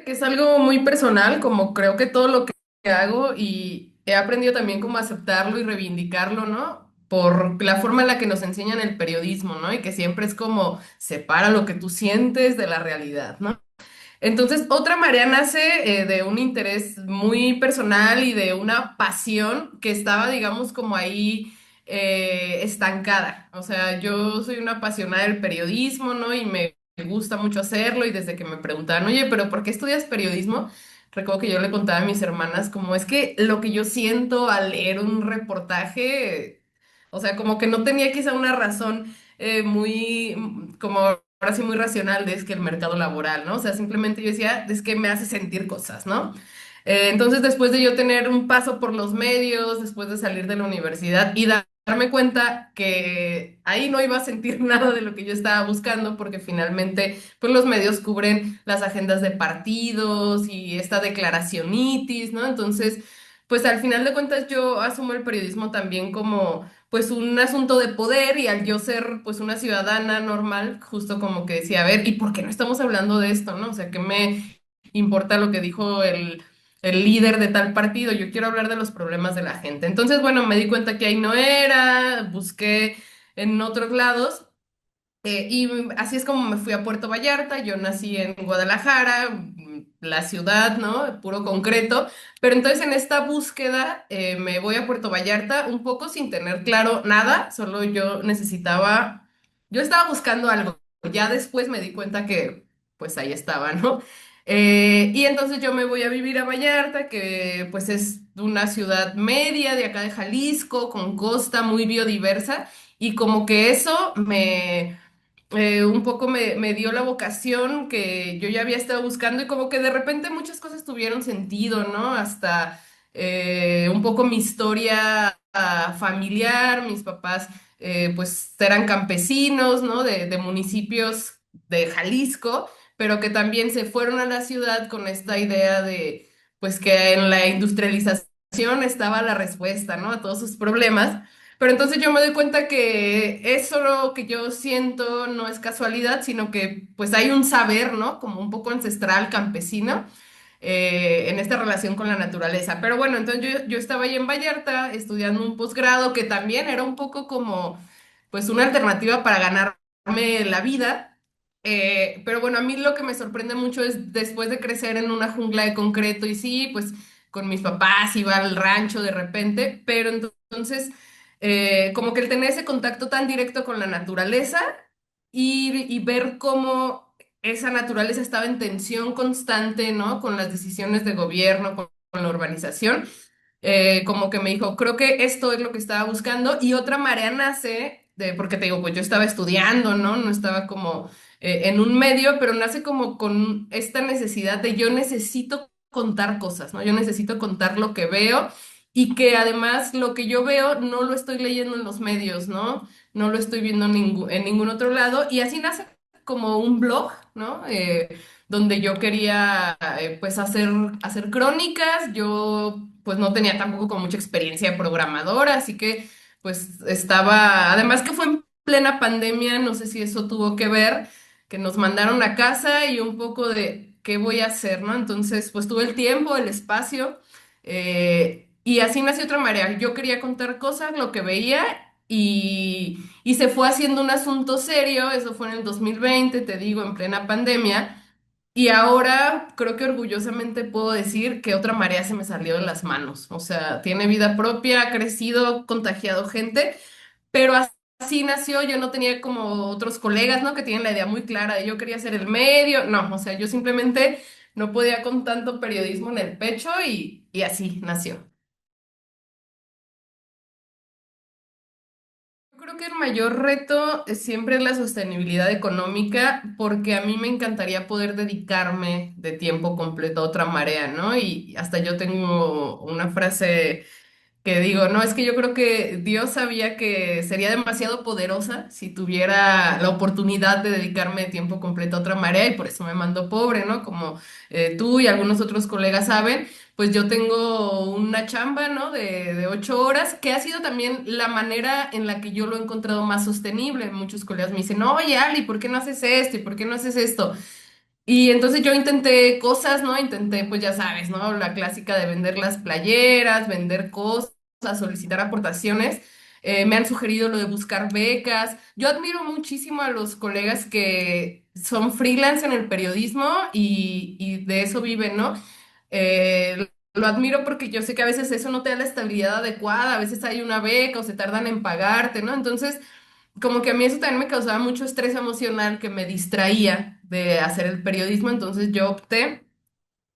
que es algo muy personal, como creo que todo lo que hago y he aprendido también como a aceptarlo y reivindicarlo, ¿no? Por la forma en la que nos enseñan el periodismo, ¿no? Y que siempre es como separa lo que tú sientes de la realidad, ¿no? Entonces, Otra Marea nace de un interés muy personal y de una pasión que estaba, digamos, como ahí estancada. O sea, yo soy una apasionada del periodismo, ¿no? Y me gusta mucho hacerlo y desde que me preguntaban, oye, pero ¿por qué estudias periodismo? Recuerdo que yo le contaba a mis hermanas como es que lo que yo siento al leer un reportaje, o sea, como que no tenía quizá una razón muy como ahora sí muy racional de es que el mercado laboral, ¿no? O sea, simplemente yo decía, es que me hace sentir cosas, ¿no? Entonces, después de yo tener un paso por los medios, después de salir de la universidad y darme cuenta que ahí no iba a sentir nada de lo que yo estaba buscando, porque finalmente, pues los medios cubren las agendas de partidos y esta declaracionitis, ¿no? Entonces, pues al final de cuentas yo asumo el periodismo también como pues un asunto de poder y al yo ser pues una ciudadana normal, justo como que decía, a ver, ¿y por qué no estamos hablando de esto, no? O sea, ¿qué me importa lo que dijo el líder de tal partido? Yo quiero hablar de los problemas de la gente. Entonces, bueno, me di cuenta que ahí no era, busqué en otros lados. Y así es como me fui a Puerto Vallarta. Yo nací en Guadalajara, la ciudad, ¿no? Puro concreto. Pero entonces en esta búsqueda me voy a Puerto Vallarta un poco sin tener claro nada, solo yo estaba buscando algo. Ya después me di cuenta que pues ahí estaba, ¿no? Y entonces yo me voy a vivir a Vallarta, que pues es una ciudad media de acá de Jalisco, con costa muy biodiversa. Y como que eso un poco me dio la vocación que yo ya había estado buscando y como que de repente muchas cosas tuvieron sentido, ¿no? Hasta un poco mi historia familiar, mis papás pues eran campesinos, ¿no? De municipios de Jalisco, pero que también se fueron a la ciudad con esta idea de pues que en la industrialización estaba la respuesta, ¿no? A todos sus problemas. Pero entonces yo me doy cuenta que eso lo que yo siento no es casualidad, sino que pues hay un saber, ¿no? Como un poco ancestral, campesino, en esta relación con la naturaleza. Pero bueno, entonces yo estaba ahí en Vallarta estudiando un posgrado que también era un poco como pues una alternativa para ganarme la vida. Pero bueno, a mí lo que me sorprende mucho es después de crecer en una jungla de concreto y sí, pues con mis papás iba al rancho de repente, pero entonces como que el tener ese contacto tan directo con la naturaleza y ver cómo esa naturaleza estaba en tensión constante, ¿no? Con las decisiones de gobierno, con la urbanización, como que me dijo, creo que esto es lo que estaba buscando y Otra Marea nace porque te digo, pues yo estaba estudiando, ¿no? No estaba como en un medio, pero nace como con esta necesidad de yo necesito contar cosas, ¿no? Yo necesito contar lo que veo y que además lo que yo veo no lo estoy leyendo en los medios, ¿no? No lo estoy viendo en ningún otro lado y así nace como un blog, ¿no? Donde yo quería pues hacer crónicas, yo pues no tenía tampoco con mucha experiencia de programadora, así que pues estaba, además que fue en plena pandemia, no sé si eso tuvo que ver, que nos mandaron a casa y un poco de qué voy a hacer, ¿no? Entonces pues tuve el tiempo, el espacio y así nació Otra Marea. Yo quería contar cosas, lo que veía. Y se fue haciendo un asunto serio, eso fue en el 2020, te digo, en plena pandemia, y ahora creo que orgullosamente puedo decir que Otra Marea se me salió de las manos. O sea, tiene vida propia, ha crecido, contagiado gente, pero así nació. Yo no tenía como otros colegas, ¿no? Que tienen la idea muy clara de yo quería ser el medio. No, o sea, yo simplemente no podía con tanto periodismo en el pecho y así nació. Yo creo que el mayor reto siempre es la sostenibilidad económica, porque a mí me encantaría poder dedicarme de tiempo completo a Otra Marea, ¿no? Y hasta yo tengo una frase que digo, no, es que yo creo que Dios sabía que sería demasiado poderosa si tuviera la oportunidad de dedicarme de tiempo completo a Otra Marea y por eso me mandó pobre, ¿no? Como tú y algunos otros colegas saben, pues yo tengo una chamba, ¿no? De 8 horas, que ha sido también la manera en la que yo lo he encontrado más sostenible. Muchos colegas me dicen, oye, Ali, ¿por qué no haces esto? ¿Y por qué no haces esto? Y entonces yo intenté cosas, ¿no? Intenté, pues ya sabes, ¿no? La clásica de vender las playeras, vender cosas, solicitar aportaciones. Me han sugerido lo de buscar becas. Yo admiro muchísimo a los colegas que son freelance en el periodismo y de eso viven, ¿no? Lo admiro porque yo sé que a veces eso no te da la estabilidad adecuada, a veces hay una beca o se tardan en pagarte, ¿no? Entonces como que a mí eso también me causaba mucho estrés emocional que me distraía de hacer el periodismo, entonces yo opté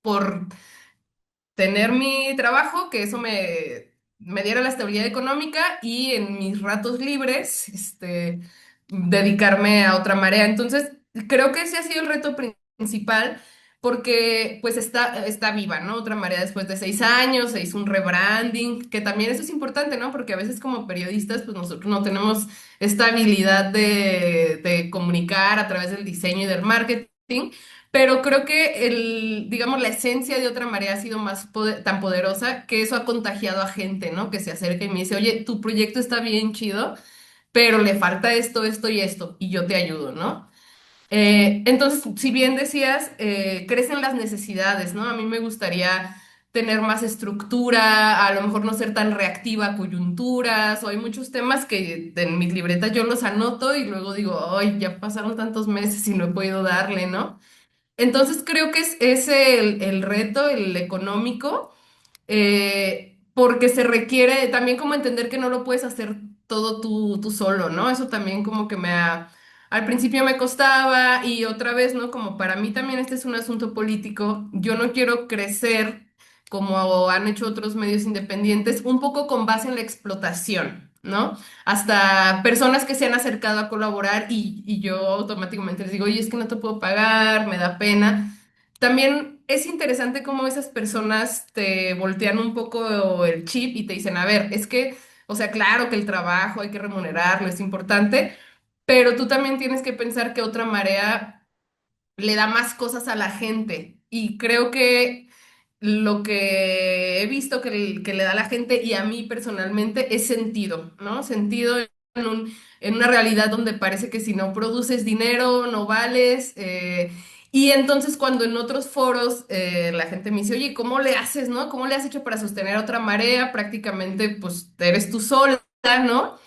por tener mi trabajo, que eso me diera la estabilidad económica y en mis ratos libres, dedicarme a otra marea. Entonces, creo que ese ha sido el reto principal. Porque pues está viva, ¿no? Otra marea después de 6 años, se hizo un rebranding, que también eso es importante, ¿no? Porque a veces como periodistas, pues nosotros no tenemos esta habilidad de comunicar a través del diseño y del marketing. Pero creo que digamos, la esencia de Otra Marea ha sido tan poderosa que eso ha contagiado a gente, ¿no? Que se acerca y me dice, oye, tu proyecto está bien chido, pero le falta esto, esto y esto, y yo te ayudo, ¿no? Entonces, si bien decías, crecen las necesidades, ¿no? A mí me gustaría tener más estructura, a lo mejor no ser tan reactiva a coyunturas, o hay muchos temas que en mis libretas yo los anoto y luego digo, ay, ya pasaron tantos meses y no he podido darle, ¿no? Entonces creo que es el reto, el económico, porque se requiere también como entender que no lo puedes hacer todo tú solo, ¿no? Eso también como que al principio me costaba y otra vez, ¿no? Como para mí también este es un asunto político, yo no quiero crecer como han hecho otros medios independientes, un poco con base en la explotación, ¿no? Hasta personas que se han acercado a colaborar y yo automáticamente les digo, oye, es que no te puedo pagar, me da pena. También es interesante cómo esas personas te voltean un poco el chip y te dicen, a ver, es que, o sea, claro que el trabajo hay que remunerarlo, es importante, pero tú también tienes que pensar que Otra Marea le da más cosas a la gente. Y creo que lo que he visto que le da a la gente y a mí personalmente es sentido, ¿no? Sentido en una realidad donde parece que si no produces dinero no vales. Y entonces cuando en otros foros la gente me dice, oye, ¿cómo le haces, no? ¿Cómo le has hecho para sostener Otra Marea? Prácticamente, pues eres tú sola, ¿no?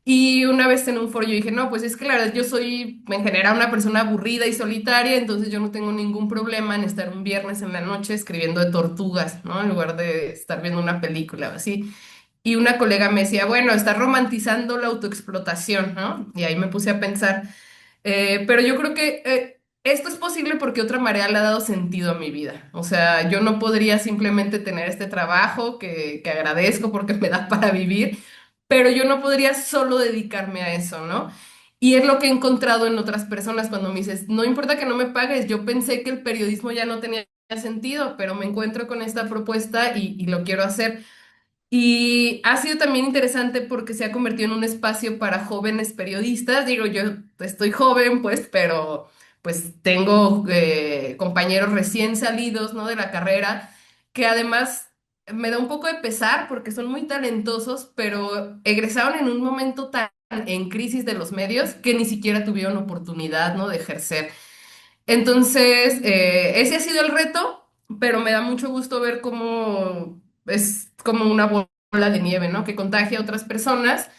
Y una vez en un foro yo dije, no, pues es que la verdad yo soy en general una persona aburrida y solitaria, entonces yo no tengo ningún problema en estar un viernes en la noche escribiendo de tortugas, ¿no? En lugar de estar viendo una película o así. Y una colega me decía, bueno, estás romantizando la autoexplotación, ¿no? Y ahí me puse a pensar, pero yo creo que esto es posible porque Otra Marea le ha dado sentido a mi vida. O sea, yo no podría simplemente tener este trabajo que agradezco porque me da para vivir, pero yo no podría solo dedicarme a eso, ¿no? Y es lo que he encontrado en otras personas cuando me dices, no importa que no me pagues, yo pensé que el periodismo ya no tenía sentido, pero me encuentro con esta propuesta y lo quiero hacer. Y ha sido también interesante porque se ha convertido en un espacio para jóvenes periodistas. Digo, yo estoy joven, pues, pero pues tengo compañeros recién salidos, ¿no? De la carrera, que además me da un poco de pesar porque son muy talentosos, pero egresaron en un momento tan en crisis de los medios que ni siquiera tuvieron oportunidad, ¿no? De ejercer. Entonces, ese ha sido el reto, pero me da mucho gusto ver cómo es como una bola de nieve, ¿no? Que contagia a otras personas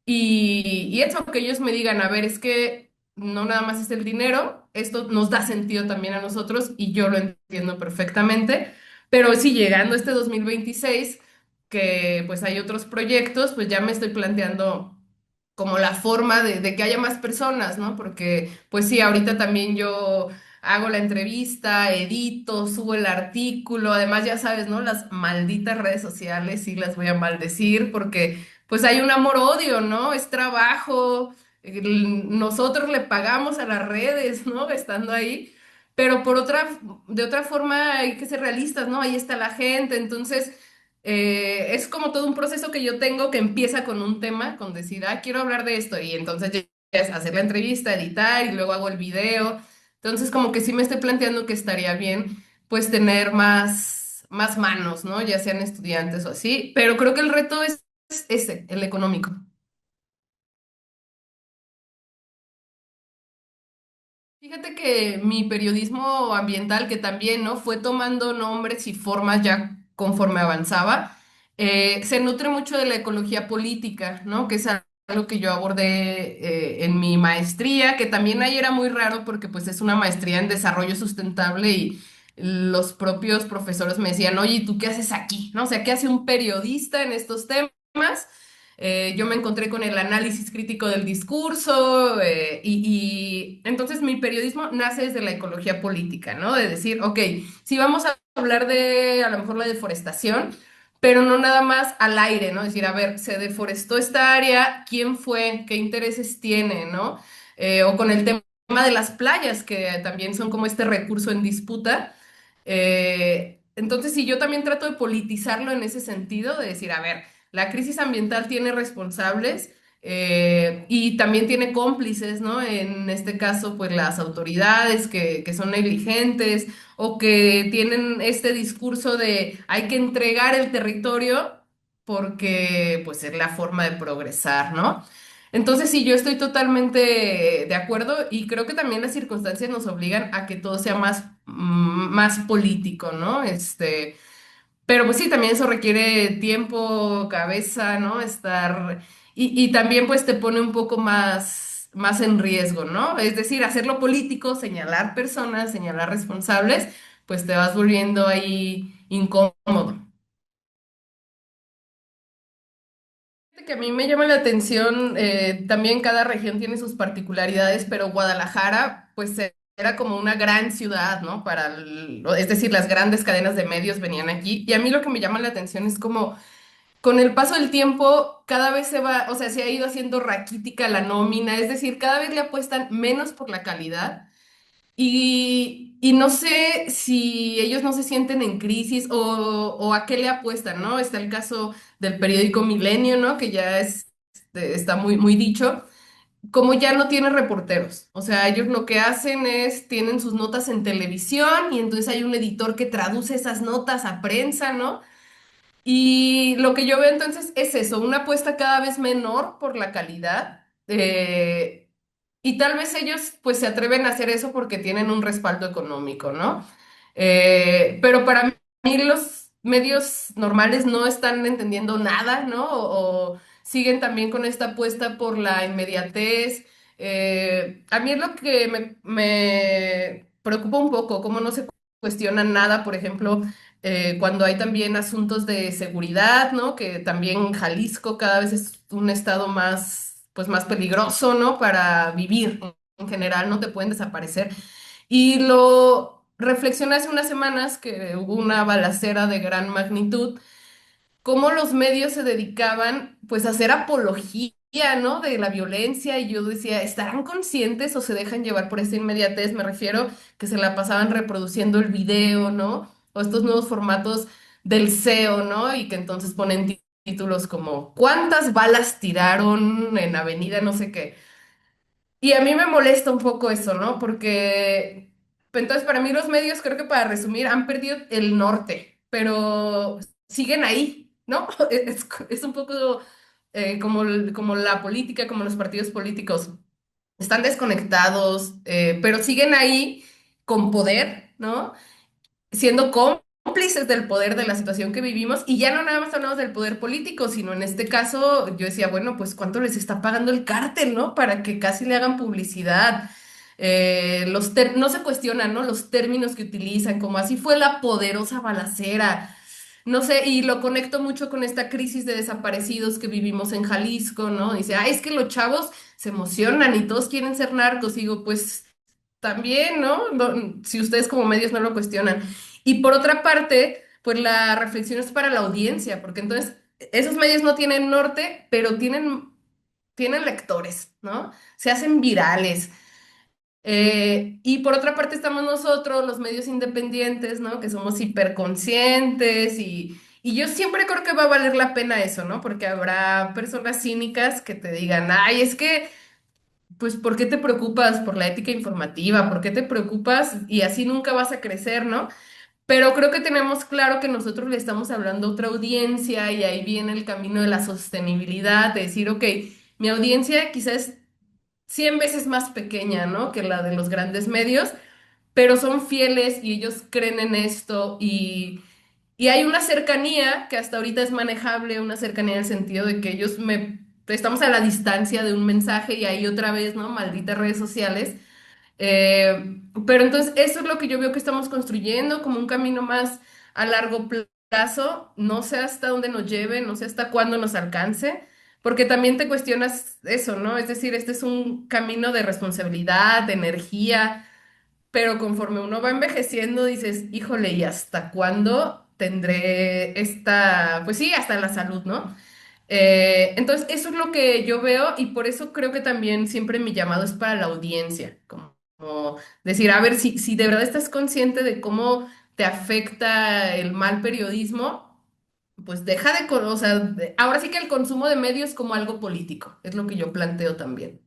y eso, que ellos me digan, a ver, es que no nada más es el dinero, esto nos da sentido también a nosotros y yo lo entiendo perfectamente, pero sí, llegando este 2026, que pues hay otros proyectos, pues ya me estoy planteando como la forma de que haya más personas, ¿no? Porque, pues sí, ahorita también yo hago la entrevista, edito, subo el artículo, además ya sabes, ¿no? Las malditas redes sociales, sí las voy a maldecir porque, pues hay un amor-odio, ¿no? Es trabajo, nosotros le pagamos a las redes, ¿no? Estando ahí. Pero de otra forma hay que ser realistas, ¿no? Ahí está la gente, entonces es como todo un proceso que yo tengo que empieza con un tema, con decir, ah, quiero hablar de esto, y entonces ya es hacer la entrevista, editar y luego hago el video. Entonces, como que sí me estoy planteando que estaría bien, pues, tener más manos, ¿no? Ya sean estudiantes o así, pero creo que el reto es ese, el económico. Fíjate que mi periodismo ambiental, que también, ¿no? Fue tomando nombres y formas ya conforme avanzaba, se nutre mucho de la ecología política, ¿no? Que es algo que yo abordé en mi maestría, que también ahí era muy raro porque pues es una maestría en desarrollo sustentable y los propios profesores me decían, oye, ¿y tú qué haces aquí? ¿No? O sea, ¿qué hace un periodista en estos temas? Yo me encontré con el análisis crítico del discurso y entonces mi periodismo nace desde la ecología política, ¿no? De decir, ok, si vamos a hablar de a lo mejor la deforestación, pero no nada más al aire, ¿no? Decir, a ver, se deforestó esta área, ¿quién fue? ¿Qué intereses tiene? ¿No? O con el tema de las playas, que también son como este recurso en disputa. Entonces, sí, yo también trato de politizarlo en ese sentido, de decir, a ver, la crisis ambiental tiene responsables y también tiene cómplices, ¿no? En este caso, pues las autoridades que son negligentes o que tienen este discurso de hay que entregar el territorio porque pues es la forma de progresar, ¿no? Entonces, sí, yo estoy totalmente de acuerdo y creo que también las circunstancias nos obligan a que todo sea más, más político, ¿no? Pero pues sí, también eso requiere tiempo, cabeza, ¿no? Estar... Y también pues te pone un poco más, más en riesgo, ¿no? Es decir, hacerlo político, señalar personas, señalar responsables, pues te vas volviendo ahí incómodo. Fíjate que a mí me llama la atención, también cada región tiene sus particularidades, pero Guadalajara pues era como una gran ciudad, ¿no? Es decir, las grandes cadenas de medios venían aquí. Y a mí lo que me llama la atención es como con el paso del tiempo, cada vez se va, o sea, se ha ido haciendo raquítica la nómina, es decir, cada vez le apuestan menos por la calidad y no sé si ellos no se sienten en crisis o a qué le apuestan, ¿no? Está el caso del periódico Milenio, ¿no? Que ya está muy, muy dicho, como ya no tiene reporteros, o sea, ellos lo que hacen es, tienen sus notas en televisión y entonces hay un editor que traduce esas notas a prensa, ¿no? Y lo que yo veo entonces es eso, una apuesta cada vez menor por la calidad. Y tal vez ellos pues se atreven a hacer eso porque tienen un respaldo económico, ¿no? Pero para mí los medios normales no están entendiendo nada, ¿no? O siguen también con esta apuesta por la inmediatez. A mí es lo que me preocupa un poco, cómo no se cuestiona nada, por ejemplo cuando hay también asuntos de seguridad, ¿no? Que también Jalisco cada vez es un estado más, pues más peligroso, ¿no? Para vivir en general, no te pueden desaparecer. Y lo reflexioné hace unas semanas que hubo una balacera de gran magnitud cómo los medios se dedicaban pues a hacer apología, ¿no? De la violencia y yo decía, ¿estarán conscientes o se dejan llevar por esta inmediatez? Me refiero que se la pasaban reproduciendo el video, ¿no? O estos nuevos formatos del SEO, ¿no? Y que entonces ponen títulos como ¿cuántas balas tiraron en Avenida no sé qué? Y a mí me molesta un poco eso, ¿no? Porque, entonces, para mí los medios, creo que para resumir, han perdido el norte, pero siguen ahí, ¿no? Es un poco como la política, como los partidos políticos. Están desconectados, pero siguen ahí con poder, ¿no? Siendo cómplices del poder de la situación que vivimos y ya no nada más hablamos del poder político, sino en este caso yo decía, bueno, pues cuánto les está pagando el cártel, ¿no? Para que casi le hagan publicidad. No se cuestionan, ¿no? Los términos que utilizan, como así fue la poderosa balacera. No sé, y lo conecto mucho con esta crisis de desaparecidos que vivimos en Jalisco, ¿no? Dice, ah, es que los chavos se emocionan y todos quieren ser narcos. Y digo, pues también, ¿no? Si ustedes como medios no lo cuestionan. Y por otra parte, pues la reflexión es para la audiencia, porque entonces esos medios no tienen norte, pero tienen lectores, ¿no? Se hacen virales. Y por otra parte estamos nosotros, los medios independientes, ¿no? Que somos hiperconscientes y yo siempre creo que va a valer la pena eso, ¿no? Porque habrá personas cínicas que te digan, ay, es que pues, ¿por qué te preocupas por la ética informativa? ¿Por qué te preocupas? Y así nunca vas a crecer, ¿no? Pero creo que tenemos claro que nosotros le estamos hablando a otra audiencia y ahí viene el camino de la sostenibilidad, de decir, ok, mi audiencia quizás 100 veces más pequeña, ¿no? Que la de los grandes medios, pero son fieles y ellos creen en esto y hay una cercanía que hasta ahorita es manejable, una cercanía en el sentido de que estamos a la distancia de un mensaje y ahí otra vez, ¿no? Malditas redes sociales. Pero entonces eso es lo que yo veo que estamos construyendo como un camino más a largo plazo. No sé hasta dónde nos lleve, no sé hasta cuándo nos alcance, porque también te cuestionas eso, ¿no? Es decir, este es un camino de responsabilidad, de energía, pero conforme uno va envejeciendo dices, híjole, ¿y hasta cuándo tendré esta, pues sí, hasta la salud, ¿no? Entonces, eso es lo que yo veo y por eso creo que también siempre mi llamado es para la audiencia, como decir, a ver, si de verdad estás consciente de cómo te afecta el mal periodismo, pues deja o sea, ahora sí que el consumo de medios como algo político, es lo que yo planteo también.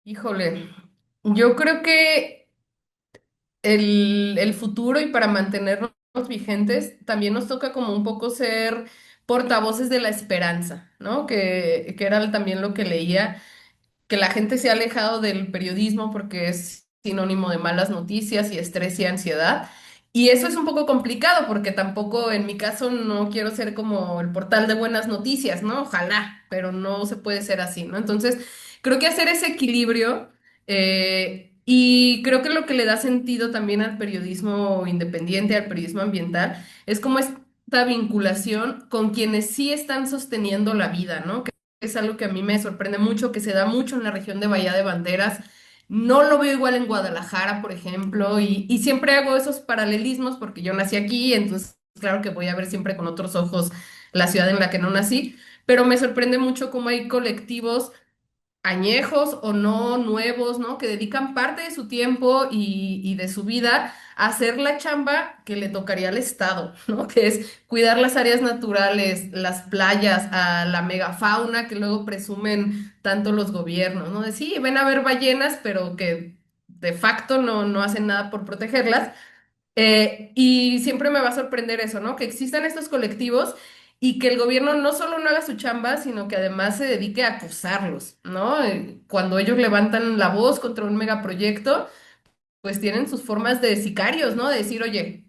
Híjole, yo creo que el futuro y para mantenernos vigentes, también nos toca como un poco ser portavoces de la esperanza, ¿no? Que era también lo que leía, que la gente se ha alejado del periodismo porque es sinónimo de malas noticias y estrés y ansiedad. Y eso es un poco complicado porque tampoco en mi caso no quiero ser como el portal de buenas noticias, ¿no? Ojalá, pero no se puede ser así, ¿no? Entonces, creo que hacer ese equilibrio y creo que lo que le da sentido también al periodismo independiente, al periodismo ambiental, es como esta vinculación con quienes sí están sosteniendo la vida, ¿no? Es algo que a mí me sorprende mucho, que se da mucho en la región de Bahía de Banderas. No lo veo igual en Guadalajara, por ejemplo, y siempre hago esos paralelismos porque yo nací aquí, entonces claro que voy a ver siempre con otros ojos la ciudad en la que no nací, pero me sorprende mucho cómo hay colectivos añejos o no nuevos, ¿no? Que dedican parte de su tiempo y de su vida a hacer la chamba que le tocaría al Estado, ¿no? Que es cuidar las áreas naturales, las playas, a la megafauna que luego presumen tanto los gobiernos, ¿no? De sí, ven a ver ballenas, pero que de facto no hacen nada por protegerlas. Y siempre me va a sorprender eso, ¿no? Que existan estos colectivos y que el gobierno no solo no haga su chamba, sino que además se dedique a acusarlos, ¿no? Cuando ellos levantan la voz contra un megaproyecto, pues tienen sus formas de sicarios, ¿no? De decir, oye,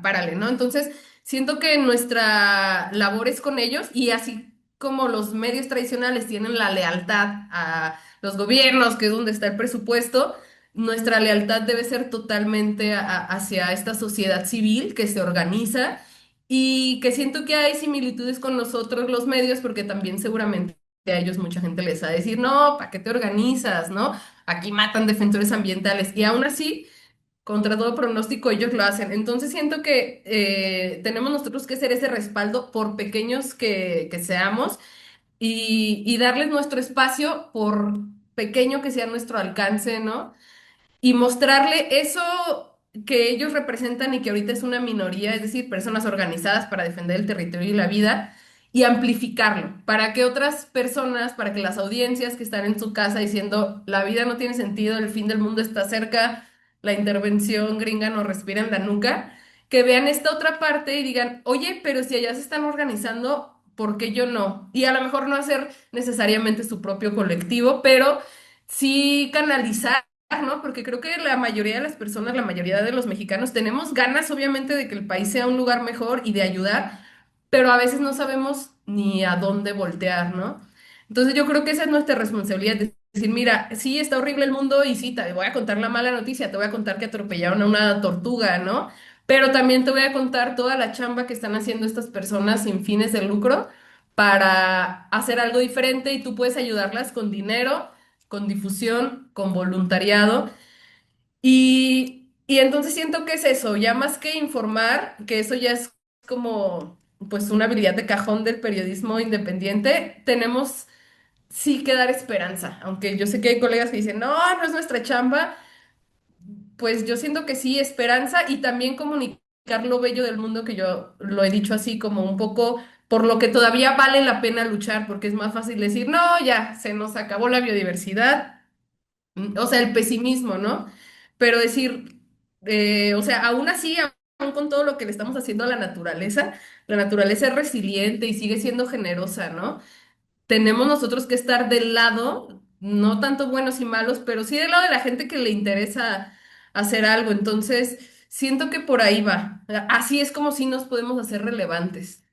párale, ¿no? Entonces, siento que nuestra labor es con ellos y así como los medios tradicionales tienen la lealtad a los gobiernos, que es donde está el presupuesto, nuestra lealtad debe ser totalmente hacia esta sociedad civil que se organiza y que siento que hay similitudes con nosotros los medios, porque también seguramente a ellos mucha gente les va a decir, no, ¿para qué te organizas? ¿No? Aquí matan defensores ambientales y aún así contra todo pronóstico ellos lo hacen. Entonces siento que tenemos nosotros que ser ese respaldo por pequeños que seamos y darles nuestro espacio por pequeño que sea nuestro alcance, ¿no? Y mostrarle eso que ellos representan y que ahorita es una minoría, es decir, personas organizadas para defender el territorio y la vida, y amplificarlo, para que otras personas, para que las audiencias que están en su casa diciendo, la vida no tiene sentido, el fin del mundo está cerca, la intervención gringa nos respira en la nuca, que vean esta otra parte y digan, oye, pero si allá se están organizando, ¿por qué yo no? Y a lo mejor no hacer necesariamente su propio colectivo, pero sí canalizar, ¿no? Porque creo que la mayoría de las personas, la mayoría de los mexicanos, tenemos ganas, obviamente, de que el país sea un lugar mejor y de ayudar, pero a veces no sabemos ni a dónde voltear, ¿no? Entonces yo creo que esa es nuestra responsabilidad, de decir, mira, sí, está horrible el mundo y sí, te voy a contar la mala noticia, te voy a contar que atropellaron a una tortuga, ¿no? Pero también te voy a contar toda la chamba que están haciendo estas personas sin fines de lucro para hacer algo diferente y tú puedes ayudarlas con dinero, con difusión, con voluntariado. Y entonces siento que es eso, ya más que informar, que eso ya es como pues una habilidad de cajón del periodismo independiente, tenemos sí que dar esperanza, aunque yo sé que hay colegas que dicen, no, no es nuestra chamba, pues yo siento que sí, esperanza y también comunicar lo bello del mundo, que yo lo he dicho así como un poco por lo que todavía vale la pena luchar, porque es más fácil decir, no, ya, se nos acabó la biodiversidad, o sea, el pesimismo, ¿no? Pero decir, o sea, aún así, aún con todo lo que le estamos haciendo a la naturaleza es resiliente y sigue siendo generosa, ¿no? tenemos nosotros que estar del lado, no tanto buenos y malos, pero sí del lado de la gente que le interesa hacer algo. Entonces, siento que por ahí va. Así es como si nos podemos hacer relevantes.